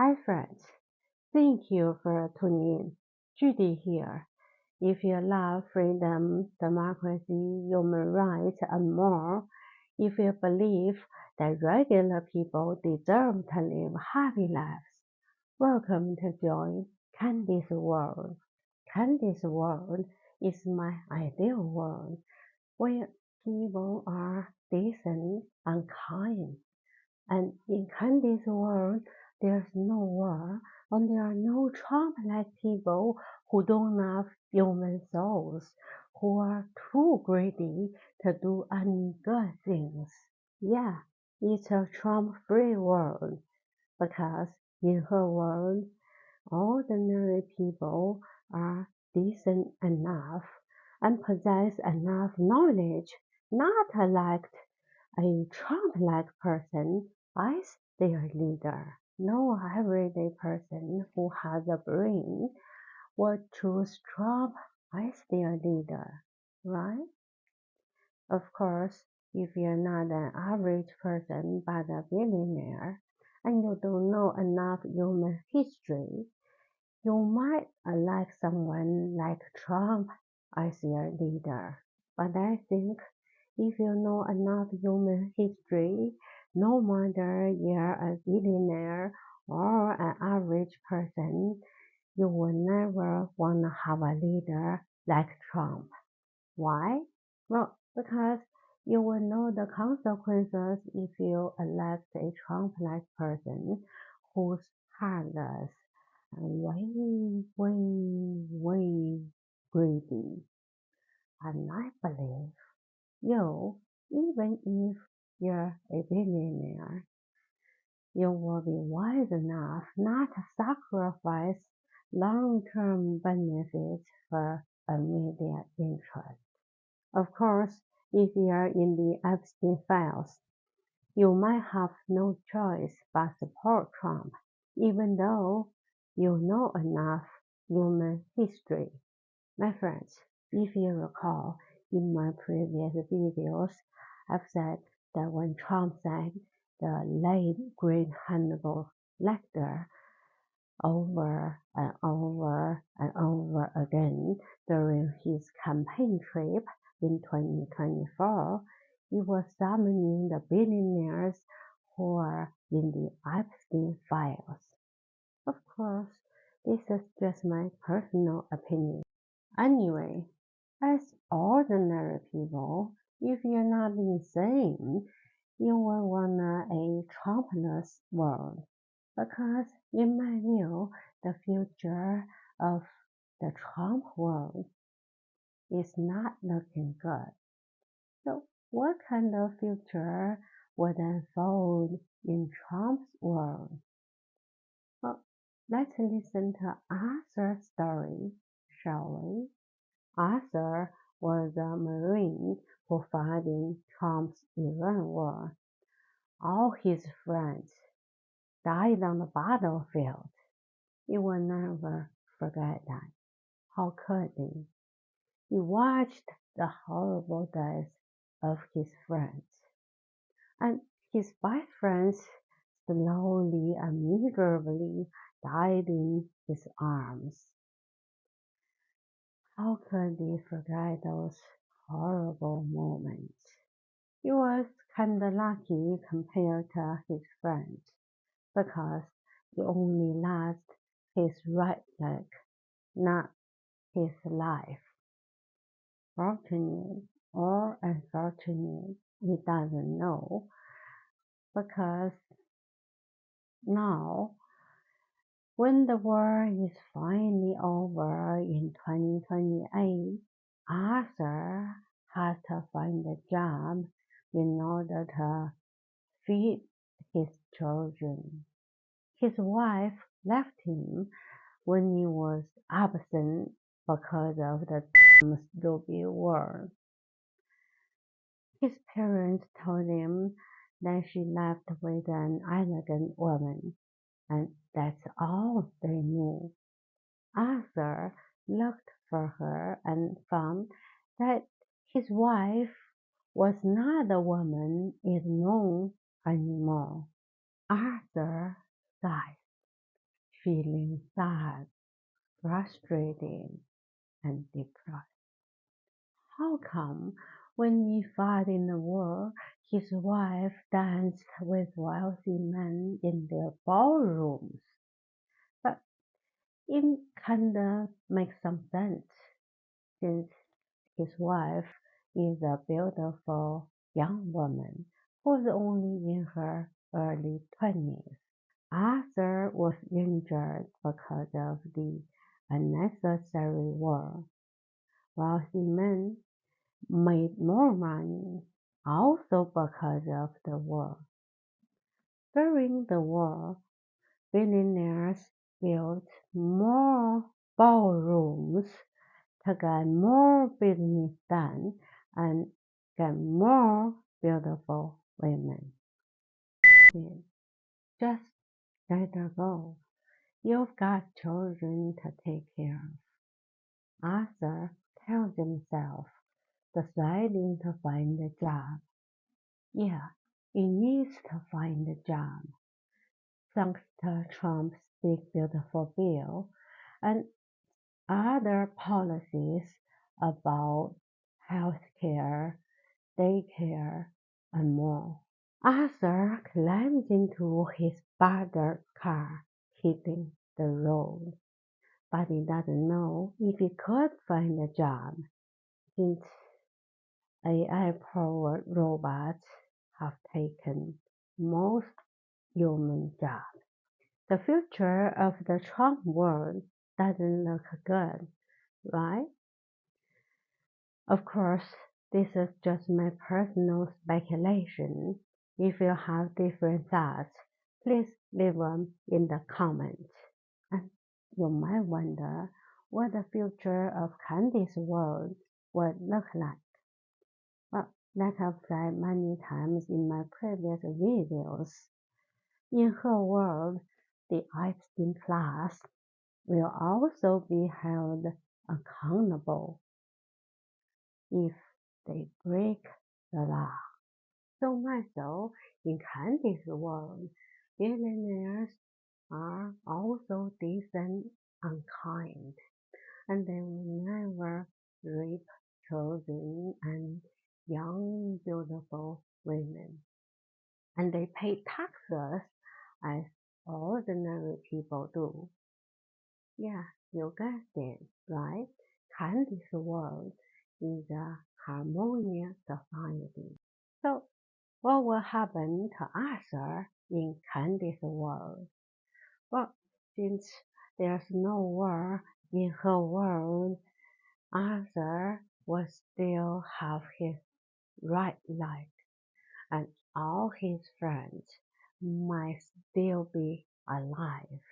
Hi friends, thank you for tuning in. Judy here. If you love freedom, democracy, human rights, and more, if you believe that regular people deserve to live happy lives, welcome to join Candy's World. Candy's World is my ideal world where people are decent and kind. And in Candy's world, there's no war, and there are no Trump-like people who don't have human souls, who are too greedy to do any good things. Yeah, it's a Trump-free world, because in her world, ordinary people are decent enough and possess enough knowledge not to elect a Trump-like person as their leader. No everyday person who has a brain would choose Trump as their leader, right? Of course, if you're not an average person but a billionaire and you don't know enough human history, you might elect someone like Trump as your leader. But I think if you know enough human history, no matter you're a billionaire or an average person, you will never want to have a leader like Trump. Why? Well, because you will know the consequences if you elect a Trump-like person who's heartless and way greedy. And I believe you, even if you're a billionaire, you will be wise enough not to sacrifice long-term benefits for immediate interest. Of course, if you're in the Epstein files, you might have no choice but support Trump, even though you know enough human history. My friends, if you recall, in my previous videos, I've said that when Trump said the late great Hannibal Lecter over and over and over again during his campaign trip in 2024, he was summoning the billionaires who are in the Epstein files. Of course, this is just my personal opinion. Anyway, as ordinary people, if you're not insane, you will want a Trumpless world, because in my view, the future of the Trump world is not looking good. So what kind of future would unfold in Trump's world? Well, let's listen to Arthur's story, shall we? Arthur was a Marine who fought in Trump's Iran war. All his friends died on the battlefield. He will never forget that. How could he? He watched the horrible death of his friends, and his best friends slowly and miserably died in his arms. How could he forget those horrible moments? He was kinda lucky compared to his friends, because he only lost his right leg, not his life. Fortunate or unfortunate, he doesn't know, because now, when the war is finally over in 2028, Arthur has to find a job in order to feed his children. His wife left him when he was absent because of the stupid war. His parents told him that she left with an elegant woman, and that's all they knew. Arthur looked for her and found that his wife was not the woman he'd known anymore. Arthur died. feeling sad, frustrated, and depressed. How come when he fought in the war, his wife danced with wealthy men in their ballrooms? But it kinda makes some sense, since his wife is a beautiful young woman who's only in her early 20s. Arthur was injured because of the unnecessary war. Wealthy men made more money also because of the war. During the war, billionaires built more ballrooms to get more business done and get more beautiful women. Just let her go. You've got children to take care of. Arthur tells himself, deciding to find a job. Yeah, he needs to find a job. Thanks to Trump's Big Beautiful Bill and other policies about healthcare, daycare, and more. Arthur climbs into his battered car, hitting the road. But he doesn't know if he could find a job, since AI-powered robots have taken most human jobs. The future of the Trump world doesn't look good, right? Of course, this is just my personal speculation. If you have different thoughts, please leave them in the comments. And you might wonder what the future of Candy's world would look like. Well, like I've said many times in my previous videos, in her world, the Epstein class will also be held accountable if they break the law. So much so, in Candy's world, billionaires are also decent and kind, and they will never rape children and young, beautiful women. And they pay taxes as ordinary people do. Yeah, you guessed it, right? Candy's world is a harmonious society. So, what will happen to Arthur in Candy's world? Well, since there's no war in her world, Arthur will still have his right life, and all his friends might still be alive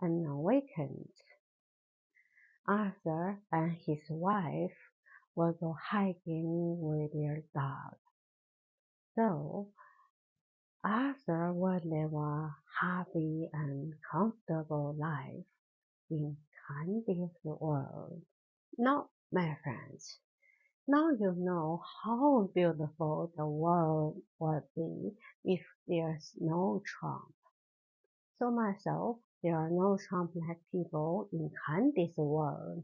and awakened. Arthur and his wife will go hiking with their dog. So, Arthur will live a happy and comfortable life in Candy's world. Now, my friends, now you know how beautiful the world would be if there's no Trump. So myself, there are no Trump-like people in Candy's world.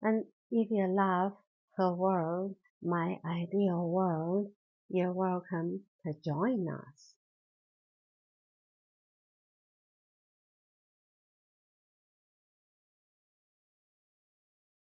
And if you love her world, my ideal world, you're welcome to join us.